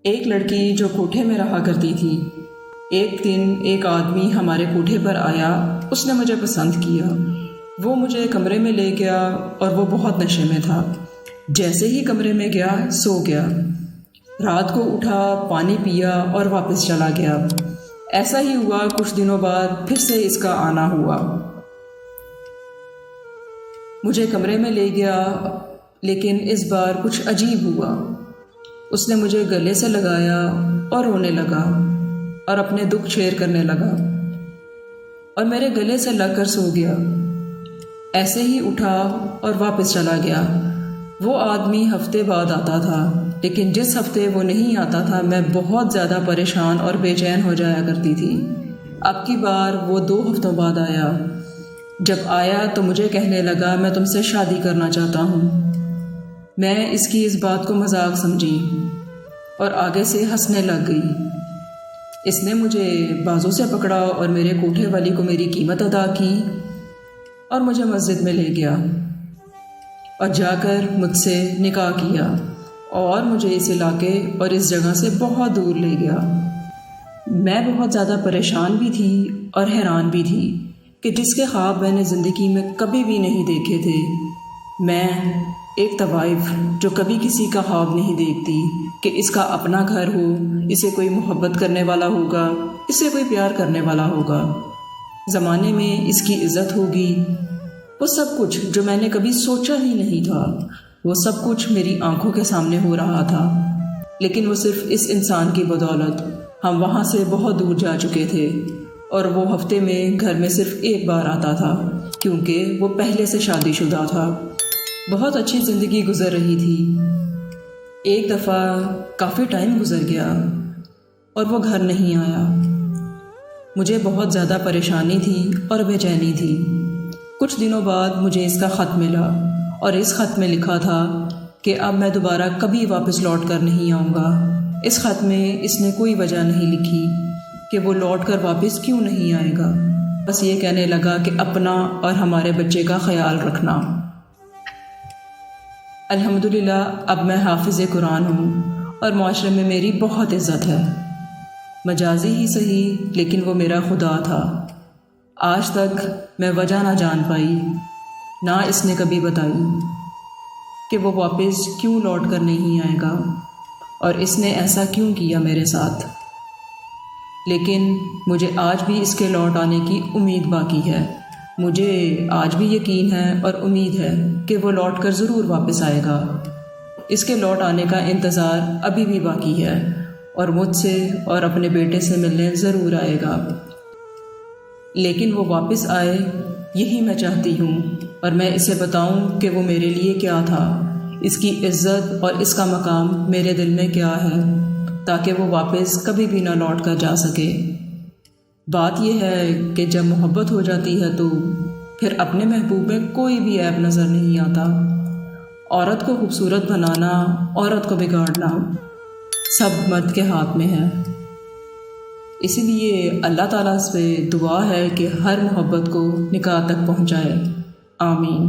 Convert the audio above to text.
ایک لڑکی جو کوٹھے میں رہا کرتی تھی، ایک دن ایک آدمی ہمارے کوٹھے پر آیا۔ اس نے مجھے پسند کیا، وہ مجھے کمرے میں لے گیا اور وہ بہت نشے میں تھا۔ جیسے ہی کمرے میں گیا سو گیا۔ رات کو اٹھا، پانی پیا اور واپس چلا گیا۔ ایسا ہی ہوا، کچھ دنوں بعد پھر سے اس کا آنا ہوا۔ مجھے کمرے میں لے گیا، لیکن اس بار کچھ عجیب ہوا۔ اس نے مجھے گلے سے لگایا اور رونے لگا اور اپنے دکھ شیئر کرنے لگا اور میرے گلے سے لگ کر سو گیا۔ ایسے ہی اٹھا اور واپس چلا گیا۔ وہ آدمی ہفتے بعد آتا تھا، لیکن جس ہفتے وہ نہیں آتا تھا میں بہت زیادہ پریشان اور بے چین ہو جایا کرتی تھی۔ اب کی بار وہ 2 ہفتوں بعد آیا۔ جب آیا تو مجھے کہنے لگا میں تم سے شادی کرنا چاہتا ہوں۔ میں اس کی اس بات کو مذاق سمجھی اور آگے سے ہنسنے لگ گئی۔ اس نے مجھے بازو سے پکڑا اور میرے کوٹھے والی کو میری قیمت ادا کی اور مجھے مسجد میں لے گیا اور جا کر مجھ سے نکاح کیا اور مجھے اس علاقے اور اس جگہ سے بہت دور لے گیا۔ میں بہت زیادہ پریشان بھی تھی اور حیران بھی تھی کہ جس کے خواب میں نے زندگی میں کبھی بھی نہیں دیکھے تھے۔ میں ایک طوائف جو کبھی کسی کا خواب نہیں دیکھتی کہ اس کا اپنا گھر ہو، اسے کوئی محبت کرنے والا ہوگا، اسے کوئی پیار کرنے والا ہوگا، زمانے میں اس کی عزت ہوگی، وہ سب کچھ جو میں نے کبھی سوچا ہی نہیں تھا، وہ سب کچھ میری آنکھوں کے سامنے ہو رہا تھا۔ لیکن وہ صرف اس انسان کی بدولت ہم وہاں سے بہت دور جا چکے تھے اور وہ ہفتے میں گھر میں صرف ایک بار آتا تھا، کیونکہ وہ پہلے سے شادی شدہ تھا۔ بہت اچھی زندگی گزر رہی تھی۔ ایک دفعہ کافی ٹائم گزر گیا اور وہ گھر نہیں آیا۔ مجھے بہت زیادہ پریشانی تھی اور بے چینی تھی۔ کچھ دنوں بعد مجھے اس کا خط ملا اور اس خط میں لکھا تھا کہ اب میں دوبارہ کبھی واپس لوٹ کر نہیں آؤں گا۔ اس خط میں اس نے کوئی وجہ نہیں لکھی کہ وہ لوٹ کر واپس کیوں نہیں آئے گا، بس یہ کہنے لگا کہ اپنا اور ہمارے بچے کا خیال رکھنا۔ الحمدللہ اب میں حافظ قرآن ہوں اور معاشرے میں میری بہت عزت ہے۔ مجازی ہی صحیح، لیکن وہ میرا خدا تھا۔ آج تک میں وجہ نہ جان پائی، نہ اس نے کبھی بتائی کہ وہ واپس کیوں لوٹ کر نہیں آئے گا اور اس نے ایسا کیوں کیا میرے ساتھ۔ لیکن مجھے آج بھی اس کے لوٹ آنے کی امید باقی ہے۔ مجھے آج بھی یقین ہے اور امید ہے کہ وہ لوٹ کر ضرور واپس آئے گا۔ اس کے لوٹ آنے کا انتظار ابھی بھی باقی ہے اور مجھ سے اور اپنے بیٹے سے ملنے ضرور آئے گا۔ لیکن وہ واپس آئے، یہی میں چاہتی ہوں، اور میں اسے بتاؤں کہ وہ میرے لیے کیا تھا، اس کی عزت اور اس کا مقام میرے دل میں کیا ہے، تاکہ وہ واپس کبھی بھی نہ لوٹ کر جا سکے۔ بات یہ ہے کہ جب محبت ہو جاتی ہے تو پھر اپنے محبوب میں کوئی بھی عیب نظر نہیں آتا۔ عورت کو خوبصورت بنانا، عورت کو بگاڑنا سب مرد کے ہاتھ میں ہے۔ اسی لیے اللہ تعالیٰ سے دعا ہے کہ ہر محبت کو نکاح تک پہنچائے۔ آمین۔